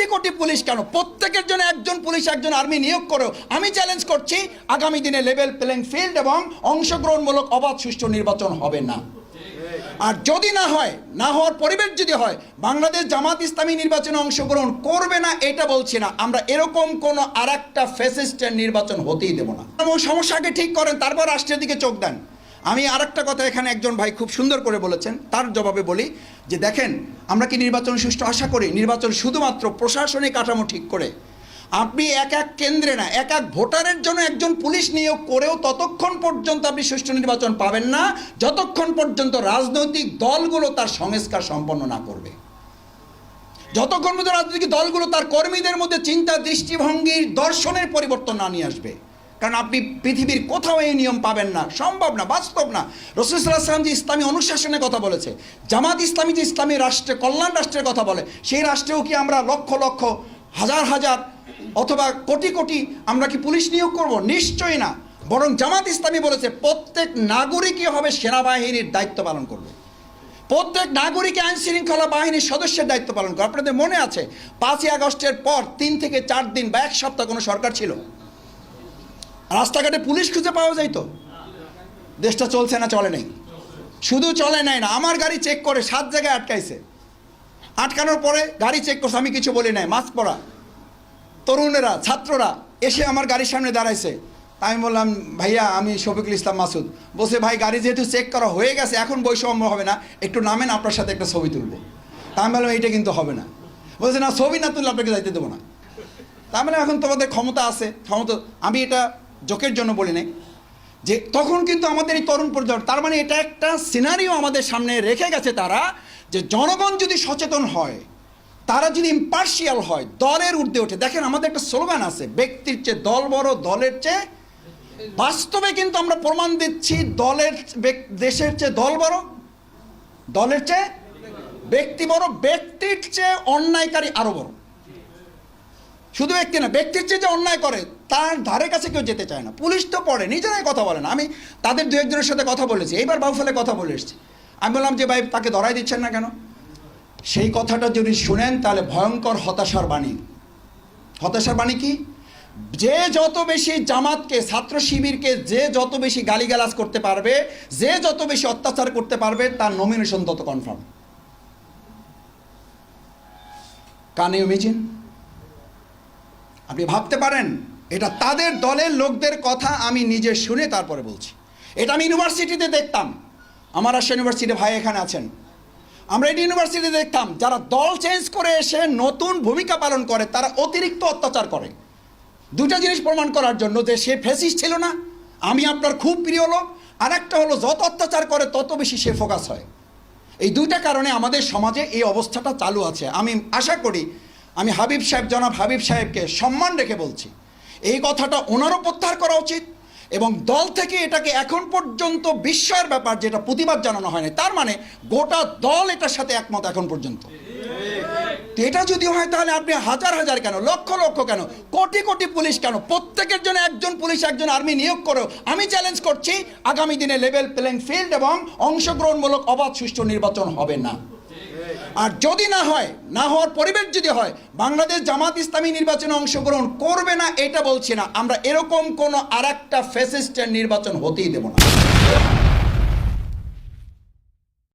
Crore crore police কেন, প্রত্যেকের জন্য একজন পুলিশ একজন আর্মি নিয়োগ করেও আমি চ্যালেঞ্জ করছি আগামী দিনে লেভেল প্লেইং ফিল্ড এবং অংশগ্রহণমূলক অবাধ সুষ্ঠু নির্বাচন হবে না। আর যদি না হয়, না হওয়ার পরিবেশ যদি হয়, বাংলাদেশ জামাত ইসলামী নির্বাচনে অংশগ্রহণ করবে না এটা বলছি না, আমরা এরকম কোনো আর একটা ফ্যাসিস্টের নির্বাচন হতেই দেব না। সমস্যাকে ঠিক করেন, তারপর রাষ্ট্রের দিকে চোখ দেন। আমি আর একটা কথা এখানে একজন ভাই খুব সুন্দর করে বলেছেন, তার জবাবে বলি যে দেখেন, আমরা কি নির্বাচন সুষ্ঠু আশা করি? নির্বাচন শুধুমাত্র প্রশাসনিক কাঠামো ঠিক করে, আপনি এক এক কেন্দ্রে না, এক এক ভোটারের জন্য একজন পুলিশ নিয়োগ করেও ততক্ষণ পর্যন্ত আপনি সুষ্ঠু নির্বাচন পাবেন না যতক্ষণ পর্যন্ত রাজনৈতিক দলগুলো তার সংস্কার সম্পন্ন না করবে, যতক্ষণ পর্যন্ত রাজনৈতিক দলগুলো তার কর্মীদের মধ্যে চিন্তা, দৃষ্টিভঙ্গির, দর্শনের পরিবর্তন না নিয়ে আসবে। কারণ আপনি পৃথিবীর কোথাও এই নিয়ম পাবেন না, সম্ভব না, বাস্তব না। রাসূল সাল্লাল্লাহু আলাইহি ওয়াসাল্লাম যে ইসলামী অনুশাসনের কথা বলেছে, জামাত ইসলামী যে ইসলামী রাষ্ট্রে, কল্যাণ রাষ্ট্রের কথা বলে, সেই রাষ্ট্রেও কি আমরা লক্ষ লক্ষ, হাজার হাজার অথবা কোটি কোটি আমরা কি পুলিশ নিয়োগ করব? নিশ্চয়ই না। বরং জামাত ইসলামী বলেছে প্রত্যেক নাগরিকই হবে সেনাবাহিনীর দায়িত্ব পালন করবে, প্রত্যেক নাগরিক আইন শৃঙ্খলা বাহিনীর সদস্যের দায়িত্ব পালন করবে। আপনাদের মনে আছে 5ই আগস্টের পর 3 থেকে 4 দিন বা 1 সপ্তাহ কোনো সরকার ছিল, রাস্তাঘাটে পুলিশ খুঁজে পাওয়া যাইতো? দেশটা চলছে না চলে নাই? শুধু চলে নাই না, আমার গাড়ি চেক করে 7 জায়গায় আটকাইছে। আটকানোর পরে গাড়ি চেক করছে, আমি কিছু বলি নাই, মাস্ক পরা তরুণেরা, ছাত্ররা এসে আমার গাড়ির সামনে দাঁড়াইছে। আমি বললাম, ভাইয়া আমি শফিকুল ইসলাম মাসুদ। বলছে, ভাই গাড়ি যেহেতু চেক করা হয়ে গেছে, এখন বৈষম্য হবে না, একটু নামেন, আপনার সাথে একটা ছবি তুলবো। তা আমি বললাম, এইটা কিন্তু হবে না। বলছে, না, ছবি না তুললে আপনাকে যাইতে দেবো না। তা মানে এখন তোমাদের ক্ষমতা আছে, ক্ষমতা, আমি এটা জোকের জন্য বলি নাই, যে তখন কিন্তু আমাদের এই তরুণ প্রজন্ম, তার মানে এটা একটা সিনারিও আমাদের সামনে রেখে গেছে তারা, যে জনগণ যদি সচেতন হয়, তারা যদি ইম্পার্শিয়াল হয়, দলের ঊর্ধ্বে ওঠে। দেখেন আমাদের একটা স্লোগান আছে, ব্যক্তির চেয়ে দল বড়, দলের চেয়ে, বাস্তবে কিন্তু আমরা প্রমাণ দিচ্ছি দলের, দেশের চেয়ে দল বড়, দলের চেয়ে ব্যক্তি বড়, ব্যক্তির চেয়ে অন্যায়কারী আরো বড়। শুধু ব্যক্তি না, ব্যক্তির চেয়ে যে অন্যায় করে তার ধারে কাছে কেউ যেতে চায় না। পুলিশ তো পড়ে, নিজেরাই কথা বলে না। আমি তাদের 2-1 জনের সাথে কথা বলেছি, এইবার বাউফলে কথা বলে এসেছি। আমি বললাম যে ভাই তাকে ধরাই দিচ্ছেন না কেন? সেই কথাটা যদি শুনেন তাহলে ভয়ঙ্কর হতাশার বাণী। হতাশার বাণী কি? যে যত বেশি জামাতকে, ছাত্র শিবিরকে যে যত বেশি গালিগালাজ করতে পারবে, যে যত বেশি অত্যাচার করতে পারবে, তার নমিনেশন তত কনফার্ম। Can you imagine? আপনি ভাবতে পারেন? এটা তাদের দলের লোকদের কথা আমি নিজে শুনে তারপরে বলছি। এটা আমি ইউনিভার্সিটিতে দেখতাম, আমার রাজশাহী ইউনিভার্সিটি ভাই এখানে আছেন, আমরা এই ইউনিভার্সিটিতে দেখতাম যারা দল চেঞ্জ করে এসে নতুন ভূমিকা পালন করে তারা অতিরিক্ত অত্যাচার করে। 2টা জিনিস প্রমাণ করার জন্য, যে সে ফ্যাসিস্ট ছিল না, আমি আপনার খুব প্রিয় লোক, আর একটা হলো যত অত্যাচার করে তত বেশি সে ফোকাস হয়। এই 2টা কারণে আমাদের সমাজে এই অবস্থাটা চালু আছে। আমি আশা করি, আমি হাবিব সাহেব, জনাব হাবিব সাহেবকে সম্মান রেখে বলছি, এই কথাটা ওনারও প্রত্যাহার করা উচিত, এবং দল থেকে এটাকে এখন পর্যন্ত বিস্ময়ের ব্যাপার যেটা প্রতিবাদ জানানো হয়নি, তার মানে গোটা দল এটার সাথে একমত এখন পর্যন্ত। তো এটা যদি হয় তাহলে আপনি হাজার হাজার কেন, লক্ষ লক্ষ কেন, কোটি কোটি পুলিশ কেন, প্রত্যেকের জন্য একজন পুলিশ একজন আর্মি নিয়োগ করেও আমি চ্যালেঞ্জ করছি আগামী দিনে লেভেল প্লেইং ফিল্ড এবং অংশগ্রহণমূলক অবাধ সুষ্ঠু নির্বাচন হবে না। আর যদি না হয়, না হওয়ার পরিবেশ যদি হয়, বাংলাদেশ জামাত ইসলামী নির্বাচনে অংশগ্রহণ করবে না এটা বলছি না, আমরা এরকম কোনো আর একটা ফ্যাসিস্টের নির্বাচন হতেই দেব না।